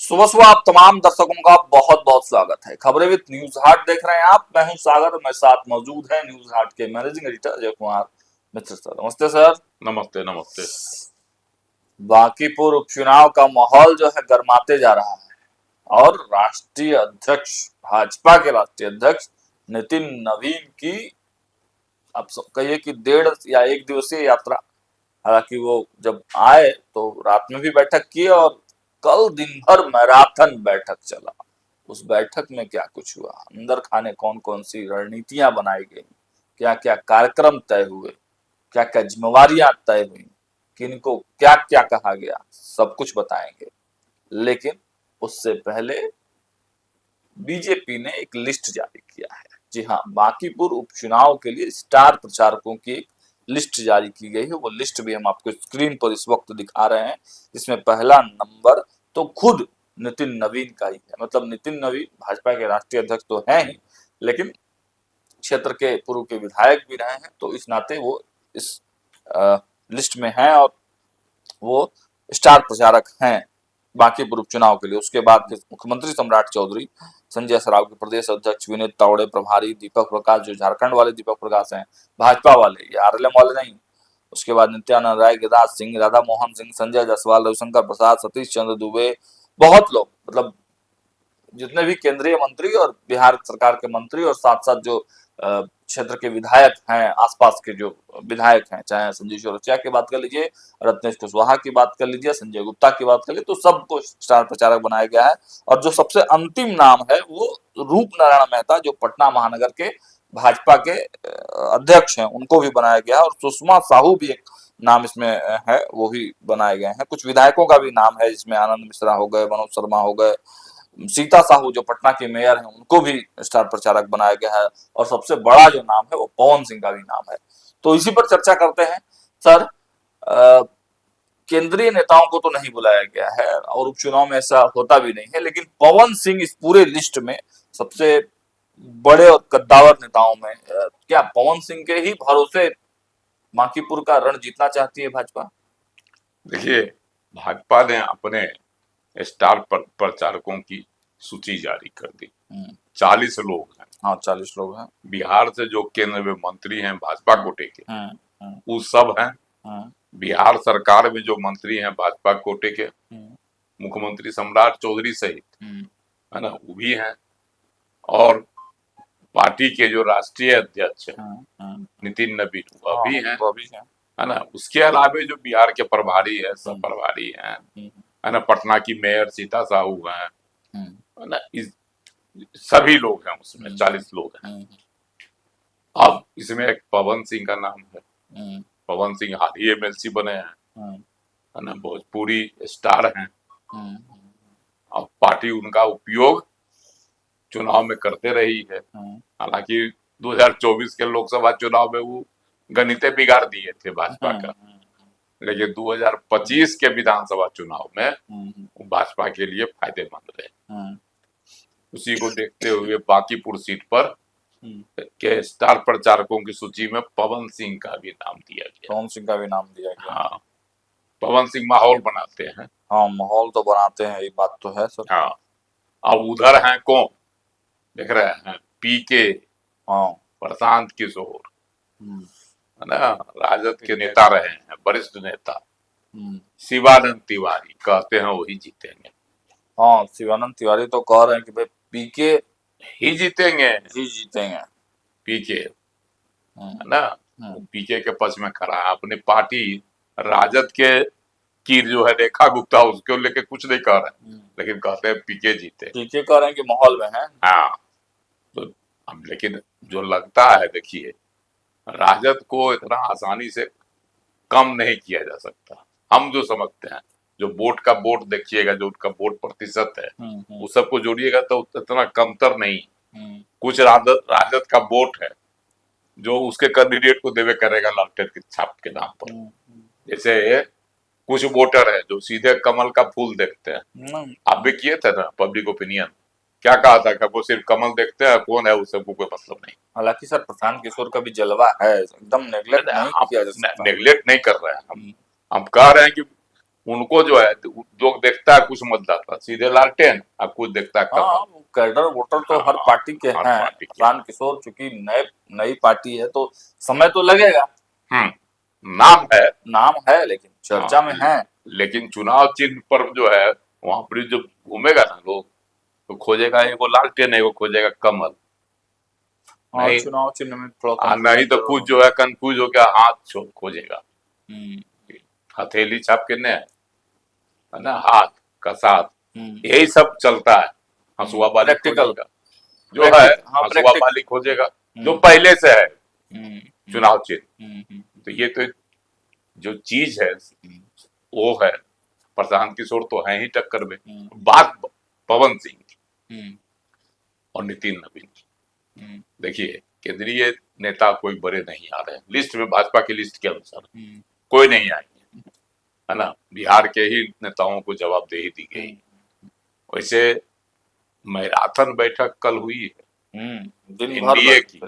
सुबह सुबह आप तमाम दर्शकों का बहुत बहुत स्वागत है। खबरें विद न्यूज हाट देख रहे हैं आप। मैं हूं सागर, मेरे साथ मौजूद है न्यूज हाट के मैनेजिंग एडिटर अजय कुमार मित्र सर। नमस्ते सर। नमस्ते नमस्ते। बांकीपुर उपचुनाव का माहौल जो है गर्माते जा रहा है और राष्ट्रीय अध्यक्ष, भाजपा के राष्ट्रीय अध्यक्ष नितिन नवीन की अब कहिए कि 1.5 या 1 दिवसीय यात्रा। हालांकि वो जब आए तो रात में भी बैठक की और कल दिन भर मैराथन बैठक चला। उस बैठक में क्या कुछ हुआ, अंदर खाने कौन कौन सी रणनीतियां बनाई गई, क्या क्या कार्यक्रम तय हुए, क्या क्या जिम्मेवारियां तय हुई, किनको क्या क्या कहा गया, सब कुछ बताएंगे। लेकिन उससे पहले बीजेपी ने एक लिस्ट जारी किया है। जी हाँ, बांकीपुर उपचुनाव के लिए स्टार प्रचारकों की एक लिस्ट जारी की गई है। वो लिस्ट भी हम आपको स्क्रीन पर इस वक्त दिखा रहे हैं, जिसमें पहला नंबर तो खुद नितिन नवीन का ही है। मतलब नितिन नवीन भाजपा के राष्ट्रीय अध्यक्ष तो हैं ही, लेकिन क्षेत्र के पूर्व के विधायक भी रहे हैं, तो इस नाते वो इस लिस्ट में हैं और वो स्टार प्रचारक हैं बांकीपुर उपचुनाव के लिए। उसके बाद मुख्यमंत्री सम्राट चौधरी, संजय सराव के प्रदेश अध्यक्ष, विनीत तावड़े प्रभारी, दीपक प्रकाश जो झारखंड वाले दीपक प्रकाश हैं, भाजपा वाले, ये आरएलएम वाले नहीं। उसके बाद नित्यानंद राय, गिरिराज सिंह, राधा मोहन सिंह, संजय जायसवाल, रविशंकर प्रसाद, सतीश चंद्र दुबे, बहुत लोग, मतलब जितने भी केंद्रीय मंत्री और बिहार सरकार के मंत्री और साथ साथ जो क्षेत्र के विधायक हैं, आसपास के जो विधायक हैं, चाहे संजीव चौरसिया की बात कर लीजिए, रत्नेश कुशवाहा की बात कर लीजिए, संजय गुप्ता की बात कर लीजिए, तो सबको स्टार प्रचारक बनाया गया है। और जो सबसे अंतिम नाम है वो रूप नारायण मेहता, जो पटना महानगर के भाजपा के अध्यक्ष हैं, उनको भी बनाया गया है। और सुषमा साहू भी एक नाम इसमें है, वो भी बनाए गए हैं। कुछ विधायकों का भी नाम है, जिसमें आनंद मिश्रा हो गए, मनोज शर्मा हो गए, सीता साहू जो पटना के मेयर हैं, उनको भी स्टार प्रचारक बनाया गया है। और सबसे बड़ा जो नाम है वो पवन सिंह का भी नाम है। तो इसी पर चर्चा करते हैं सर। केंद्रीय नेताओं को तो नहीं बुलाया गया है और उपचुनाव में ऐसा होता भी नहीं है, लेकिन पवन सिंह इस पूरे लिस्ट में सबसे बड़े और कद्दावर नेताओं में। क्या पवन सिंह के ही भरोसे बांकीपुर का रण जीतना चाहती है भाजपा? देखिए, भाजपा ने अपने स्टार प्रचारकों की सूची जारी कर दी। 40 लोग हैं। हाँ, 40 लोग हैं। बिहार से जो केंद्र में मंत्री हैं भाजपा कोटे के, वो सब हैं। बिहार सरकार में जो मंत्री हैं भाजपा कोटे के, मुख्यमंत्री सम्राट चौधरी सहित, है ना, वो भी हैं। और पार्टी के जो राष्ट्रीय अध्यक्ष हैं नितिन नवीन, वह भी हैं, है ना। उसके अलावा जो बिहार के प्रभारी है, सब प्रभारी हैं, है ना। पटना की मेयर सीता साहू हैं, है ना। सभी लोग हैं उसमें, 40 लोग हैं। अब इसमें एक पवन सिंह का नाम है। पवन सिंह हाल ही एमएलसी बने हैं, है ना, भोजपुरी स्टार हैं। अब पार्टी उनका उपयोग चुनाव में करते रही है। हालांकि 2024 के लोकसभा चुनाव में वो गणिते बिगाड़ दिए थे भाजपा का, लेकिन 2025 के विधानसभा चुनाव में भाजपा के लिए फायदेमंद रहे। उसी को देखते हुए बांकीपुर सीट पर के स्टार प्रचारकों की सूची में पवन सिंह का भी नाम दिया गया। पवन सिंह का भी नाम दिया गया। हाँ, पवन सिंह माहौल बनाते हैं। हाँ, माहौल तो बनाते हैं, ये बात तो है सर। हाँ, अब उधर हैं कौन देख रहे हैं? पीके, हाँ, प्रशांत किशोर, है ना, राजद के नेता रहे हैं, वरिष्ठ नेता। शिवानंद तिवारी कहते हैं वही जीतेंगे। हाँ, शिवानंद तिवारी तो कह रहे हैं कि भाई पीके ही जीतेंगे, पीके, है ना। पीके के पक्ष में खड़ा है। अपनी पार्टी राजद के की जो है रेखा गुप्ता, उसको लेके कुछ नहीं कह रहे, लेकिन कहते हैं पीके जीते। पीके कह रहे हैं कि माहौल में है। हाँ, तो अब लेकिन जो लगता है, देखिए, राजद को इतना आसानी से कम नहीं किया जा सकता। हम जो समझते हैं, जो वोट का वोट देखिएगा, जो उनका वोट प्रतिशत है, वो सबको जोड़िएगा तो इतना कमतर नहीं। कुछ राजद का वोट है जो उसके कैंडिडेट को देवे करेगा लालटेन की छाप के नाम पर। जैसे कुछ वोटर है जो सीधे कमल का फूल देखते हैं। आप भी किए थे ना पब्लिक ओपिनियन, क्या कहा था कि वो सिर्फ कमल देखते हैं, कौन है उससे कोई मतलब नहीं। हालांकि सर प्रशांत किशोर का भी जलवा है, एकदम नेगलेक्ट नहीं किया जा सकता। नेगलेक्ट नहीं कर रहे हैं हम कह रहे हैं कि उनको जो है जो देखता है कुछ मतदाता सीधे लालटेन और कुछ देखता है हाँ, कमल। वो कैडर वोटर तो हर हाँ, पार्टी के हर हैं। पार्टी के। प्रशांत किशोर चूंकि नई पार्टी है तो समय तो लगेगा, नाम है, नाम है, लेकिन चर्चा में है। लेकिन चुनाव चिन्ह पर जो है वहां पर जो घूमेगा ना लोग, तो खोजेगा एगो लालटेन, एगो खोजेगा कमल। और नहीं, चुनाव चिन्ह में थोड़ा नहीं तो कुछ जो है कंफ्यूज हो गया हाथ खोजेगा, हम्म, हथेली छाप के ने है ना, हाथ का साथ, हम्म, यही सब चलता है। हंसुआ बाली प्रैक्टिकल, खोजेगा जो है, हाँ, हंसुआ बाली खोजेगा जो हम्म, पहले से है हम्म, चुनाव चिन्ह। हम्म, तो ये तो जो चीज है वो है, प्रशांत किशोर तो है ही टक्कर में। बात पवन सिंह और नितिन नवीन, देखिए केंद्रीय नेता कोई बड़े नहीं आ रहे हैं लिस्ट में, भाजपा की लिस्ट के अनुसार कोई नहीं आएंगे, है ना, बिहार के ही नेताओं को जवाबदेही दी गई। वैसे मैराथन बैठक कल हुई है एनडीए की,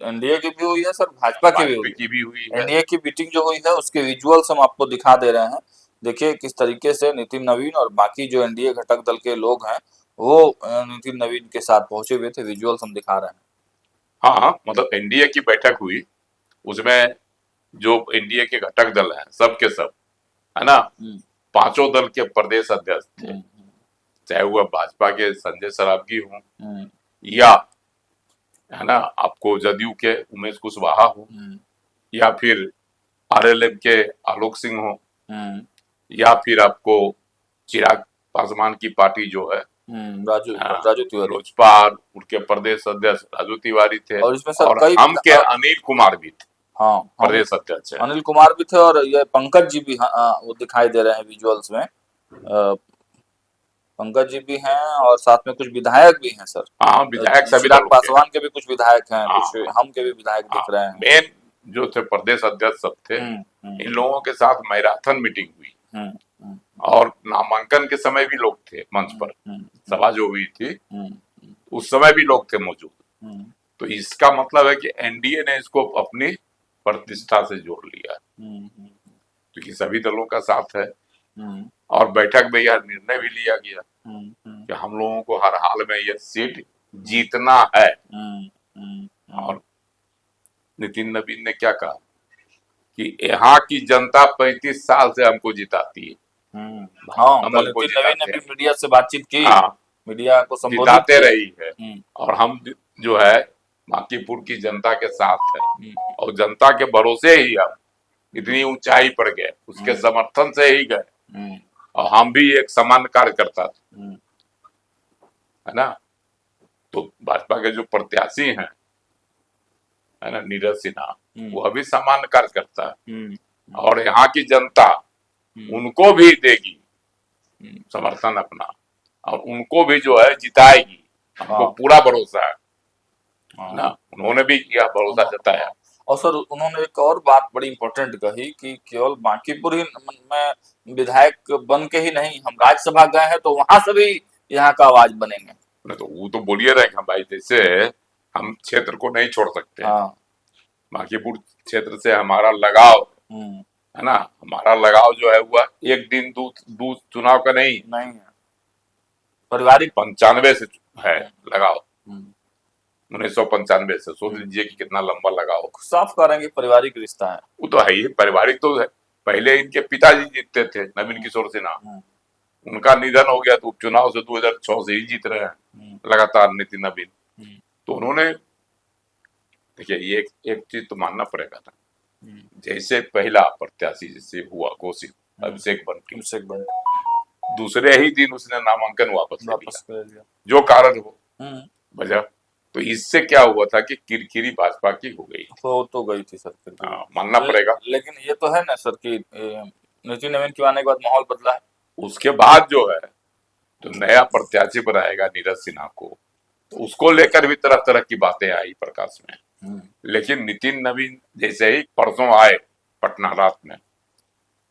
एनडीए की भी हुई है सर, भाजपा की भी हुई है। एनडीए की मीटिंग जो हुई है उसके विजुअल्स हम आपको दिखा दे रहे हैं। देखिए किस तरीके से नितिन नवीन और बाकी जो एनडीए घटक दल के लोग हैं वो नितिन नवीन के साथ पहुंचे हुए थे। विजुअल्स हम दिखा रहे हैं। हाँ, मतलब एनडीए की बैठक हुई, उसमें जो एनडीए के घटक दल हैं सब के सब, है ना, पांचों दल के प्रदेश अध्यक्ष थे, चाहे वह भाजपा के संजय सरावगी हों या है ना आपको जदयू के उमेश कुशवाहा हो, या फिर आरएलएम के आलोक सिंह हो, या फिर आपको चिराग पासवान की पार्टी जो है राजू तिवारी, लोजपा, उनके प्रदेश अध्यक्ष राजू तिवारी थे, और इसमें सर और हम के अनिल कुमार भी थे, हाँ, प्रदेश अध्यक्ष है अनिल कुमार भी थे, और ये पंकज जी भी वो दिखाई दे रहे हैं विजुअल्स में। पंकज जी भी हैं और साथ में कुछ विधायक भी हैं सर। हाँ, विधायक सभी चिराग पासवान के भी कुछ विधायक हैं, कुछ हम के भी विधायक दिख रहे हैं। मेन जो थे प्रदेश अध्यक्ष सब थे, इन लोगों के साथ मैराथन मीटिंग हुई, और नामांकन के समय भी लोग थे मंच पर, सभा जो हुई थी उस समय भी लोग थे मौजूद। तो इसका मतलब है कि एनडीए ने इसको अपनी प्रतिष्ठा से जोड़ लिया, क्योंकि सभी दलों का साथ है। और बैठक में यह निर्णय भी लिया गया कि हम लोगों को हर हाल में यह सीट जीतना है। और नितिन नवीन ने क्या कहा कि यहाँ की जनता 35 साल से हमको जिताती है। नितिन नवीन ने भी मीडिया से बातचीत की, मीडिया को संबोधित जिताते रही है, और हम जो है बांकीपुर की जनता के साथ है, और जनता के भरोसे ही हम इतनी ऊंचाई पर गए, उसके समर्थन से ही गए, और हम भी एक सामान्य कार्यकर्ता थे, है ना। तो भाजपा के जो प्रत्याशी हैं, है ना, नीरज सिन्हा, वो अभी सामान्य कार्यकर्ता है, और यहाँ की जनता उनको भी देगी समर्थन अपना, और उनको भी जो है जिताएगी, हमको पूरा भरोसा है ना। उन्होंने भी यह भरोसा जताया। और सर उन्होंने एक और बात बड़ी इंपॉर्टेंट कही कि केवल बांकीपुर ही में विधायक बन के ही नहीं, हम राज्यसभा गए हैं तो वहां से भी यहाँ का आवाज बनेंगे। तो वो तो बोलिए रहे भाई, जैसे हम क्षेत्र को नहीं छोड़ सकते, बांकीपुर क्षेत्र से हमारा लगाव है ना, हमारा लगाव जो है हुआ एक दिन दो चुनाव का नहीं है, पारिवारिक 95 से है लगाव, 1995 से। सोच लीजिए कि कितना लंबा लगाव। साफ करेंगे पारिवारिक रिश्ता है, वो तो है ही, पारिवारिक तो है। पहले इनके पिताजी जीतते थे, नवीन किशोर सिन्हा, उनका निधन हो गया तो उपचुनाव से 2006 से ही जीत रहे हैं लगातार नितिन नवीन। तो उन्होंने देखिए ये एक चीज तो मानना पड़ेगा ना, जैसे पहला प्रत्याशी जैसे हुआ घोषित अभिषेक बंटी, दूसरे ही दिन उसने नामांकन वापस ले लिया, जो कारण हो वजह। तो इससे क्या हुआ था कि किरकिरी भाजपा की हो गई, तो गई थी सर, मानना पड़ेगा। लेकिन ये तो है ना सर कि नितिन नवीन के आने के बाद माहौल बदला है। उसके बाद जो है तो नया प्रत्याशी बनाएगा नीरज सिन्हा को, तो उसको लेकर भी तरह तरह की बातें आई प्रकाश में। लेकिन नितिन नवीन जैसे ही परसों आए पटना रात में,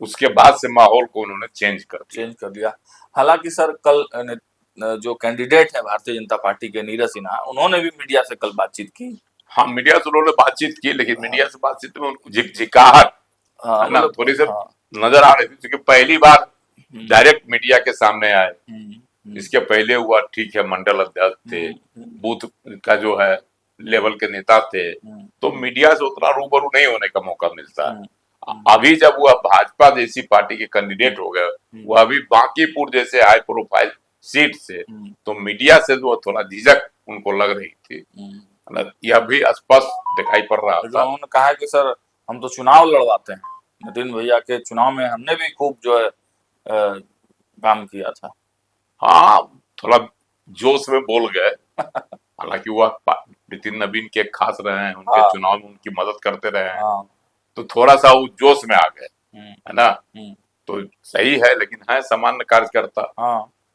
उसके बाद से माहौल को उन्होंने चेंज कर दिया। हालांकि सर कल जो कैंडिडेट है भारतीय जनता पार्टी के नीरज सिन्हा, उन्होंने भी मीडिया से कल बातचीत की। हाँ, मीडिया से उन्होंने बातचीत की, लेकिन मीडिया से बातचीत में झिकझिकाहट, थोड़ी सी नजर आ रही थी, क्योंकि पहली बार डायरेक्ट मीडिया के सामने आए। इसके पहले हुआ ठीक है, मंडल अध्यक्ष थे, बूथ का जो है लेवल के नेता थे, तो मीडिया से उतना रूबरू नहीं होने का मौका मिलता है। अभी जब वह भाजपा जैसी पार्टी के कैंडिडेट हो गए, वह अभी बांकीपुर जैसे हाई प्रोफाइल सीट से, तो मीडिया से जो थोड़ा झिझक उनको लग रही थी, यह भी स्पष्ट दिखाई पड़ रहा था। उन्होंने कहा कि सर हम तो चुनाव लड़वाते हैं, नितिन भैया के चुनाव में हमने भी खूब जो है काम किया था। हाँ, थोड़ा जोश में बोल गए। हालांकि वह नितिन नवीन के खास रहे हैं, उनके चुनाव में उनकी मदद करते रहे हैं, तो थोड़ा सा वो जोश में आ गए, है ना। तो सही है, लेकिन है सामान्य कार्यकर्ता।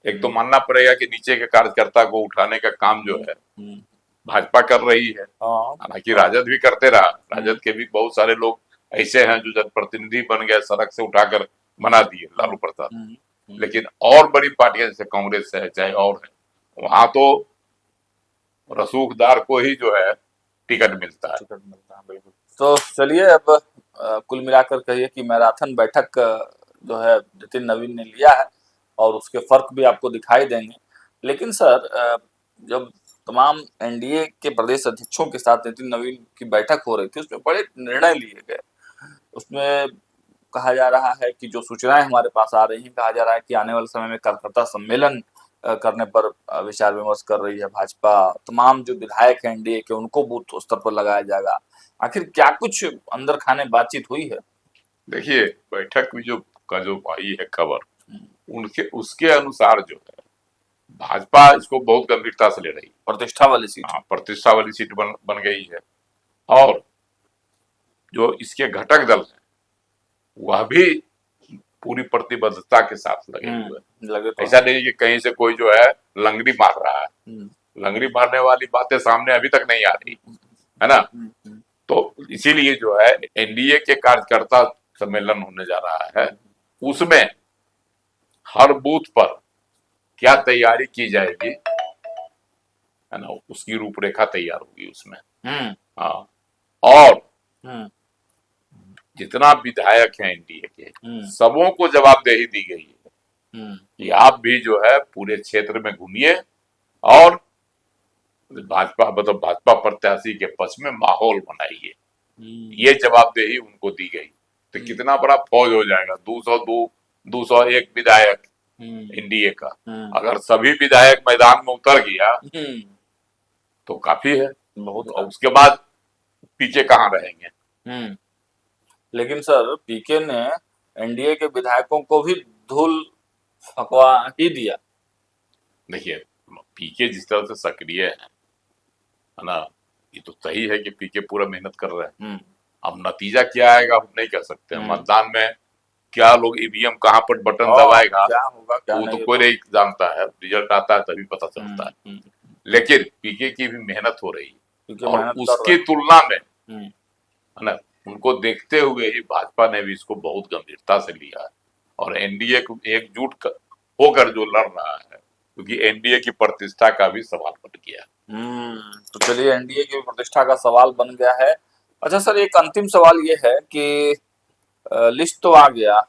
एक तो मानना पड़ेगा कि नीचे के कार्यकर्ता को उठाने का काम जो है भाजपा कर रही है। हालांकि राजद भी करते रहा, राजद के भी बहुत सारे लोग ऐसे हैं जो जनप्रतिनिधि बन गए, सड़क से उठाकर बना दिए लालू प्रसाद। लेकिन और बड़ी पार्टियां जैसे कांग्रेस है, चाहे और है, वहां तो रसूखदार को ही जो है टिकट मिलता है। बिल्कुल। तो चलिए अब कुल मिलाकर कहिए कि मैराथन बैठक जो है नितिन नवीन ने लिया है और उसके फर्क भी आपको दिखाई देंगे। लेकिन सर जब तमाम एनडीए के प्रदेश अध्यक्षों के साथ नितिन नवीन की बैठक हो रही थी, उसमें बड़े निर्णय लिए गए। उसमें कहा जा रहा है कि जो सूचनाएं हमारे पास आ रही हैं, कहा जा रहा है कि आने वाले समय में कार्यकर्ता सम्मेलन करने पर विचार विमर्श कर रही है भाजपा। तमाम जो विधायक हैं एनडीए के, उनको बूथ स्तर पर लगाया जाएगा। आखिर क्या कुछ अंदर खाने बातचीत हुई है? देखिए, बैठक में जो आई है खबर, उनके उसके अनुसार जो है भाजपा इसको बहुत गंभीरता से ले रही है। प्रतिष्ठा वाली सीट। हाँ, प्रतिष्ठा वाली सीट बन गई है। और जो इसके घटक दल है वह भी पूरी प्रतिबद्धता के साथ लगे हुए हैं। ऐसा नहीं कि कहीं से कोई जो है लंगड़ी मार रहा है। लंगड़ी मारने वाली बातें सामने अभी तक नहीं आ रही, है ना। तो इसीलिए जो है एनडीए के कार्यकर्ता सम्मेलन होने जा रहा है, उसमें हर बूथ पर क्या तैयारी की जाएगी, है ना, उसकी रूपरेखा तैयार होगी उसमें। हाँ, और जितना विधायक हैं एनडीए के, सबों को जवाबदेही दी गई है कि आप भी जो है पूरे क्षेत्र में घूमिए और भाजपा प्रत्याशी के पक्ष में माहौल बनाइए। ये जवाबदेही उनको दी गई। तो कितना बड़ा फौज हो जाएगा, 201 विधायक एनडीए का। अगर सभी विधायक मैदान में उतर गया तो काफी है बहुत। उसके बाद पीछे कहाँ रहेंगे? लेकिन सर पीके ने एनडीए के विधायकों को भी धूल फकवा ही दिया। देखिए, पीके जिस तरह से सक्रिय है ना, ये तो सही है कि पीके पूरा मेहनत कर रहे हैं। अब नतीजा क्या आएगा हम नहीं कह सकते। मतदान में क्या लोग ईवीएम कहाँ पर बटन दबाएगा क्या होगा, क्या वो तो कोई नहीं जानता है। रिजल्ट आता है तभी पता चलता है। लेकिन पीके की भी मेहनत हो रही है और उसकी तुलना में, है ना, उनको देखते हुए ही भाजपा ने भी इसको बहुत गंभीरता से लिया है और एनडीए को एकजुट होकर जो लड़ रहा है, क्योंकि एनडीए की प्रतिष्ठा का भी सवाल बन गया। तो चलिए, एनडीए की प्रतिष्ठा का सवाल बन गया है। अच्छा सर, एक अंतिम सवाल ये है कि लिस्ट तो आ गया,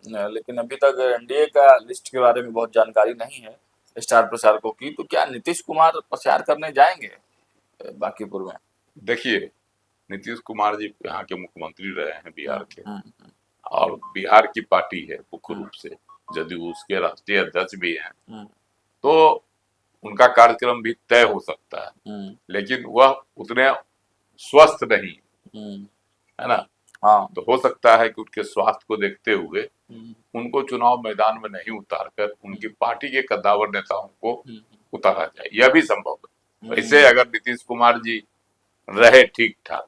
लेकिन अभी तक एनडीए का लिस्ट के बारे में बहुत जानकारी नहीं है स्टार प्रचारकों की। तो क्या नीतीश कुमार प्रचार करने जाएंगे बांकीपुर में? देखिए, नीतीश कुमार जी यहाँ के मुख्यमंत्री रहे हैं बिहार के, और बिहार की पार्टी है मुख्य रूप से, जदयू उसके राष्ट्रीय अध्यक्ष भी हैं, तो उनका कार्यक्रम भी तय हो सकता है। लेकिन वह उतने स्वस्थ नहीं, है ना। तो हो सकता है कि उनके स्वास्थ्य को देखते हुए उनको चुनाव मैदान में नहीं उतारकर उनकी पार्टी के कद्दावर नेताओं को उतारा जाए, यह भी संभव है। वैसे अगर नीतीश कुमार जी रहे ठीक ठाक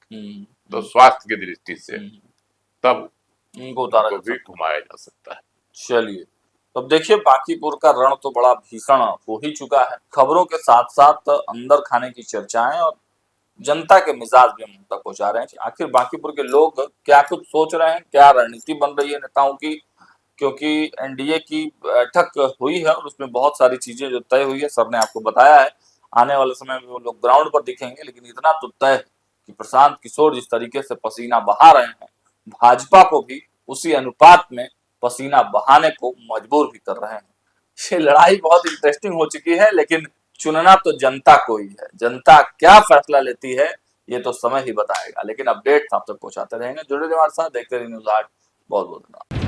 तो स्वास्थ्य की दृष्टि से तब उनको उतारा भी घुमाया जा सकता है। चलिए, अब देखिए बांकीपुर का रण तो बड़ा भीषण हो ही चुका है। खबरों के साथ साथ अंदर खाने की चर्चाएं और जनता के मिजाज भी हम तक पहुंचा रहे हैं। आखिर बांकीपुर के लोग क्या कुछ सोच रहे हैं, क्या रणनीति बन रही है नेताओं की, क्योंकि एनडीए की बैठक हुई है और उसमें बहुत सारी चीजें जो तय हुई है सर ने आपको बताया है। आने वाले समय में वो लोग ग्राउंड पर दिखेंगे, लेकिन इतना तो तय है कि प्रशांत किशोर जिस तरीके से पसीना बहा रहे हैं, भाजपा को भी उसी अनुपात में पसीना बहाने को मजबूर भी कर रहे हैं। ये लड़ाई बहुत इंटरेस्टिंग हो चुकी है, लेकिन चुनना तो जनता को ही है। जनता क्या फैसला लेती है ये तो समय ही बताएगा, लेकिन अपडेट आप तक पहुंचाते रहेंगे। जुड़े रहिए हमारे साथ, देखते रहिए न्यूज़ 8। बहुत बहुत धन्यवाद।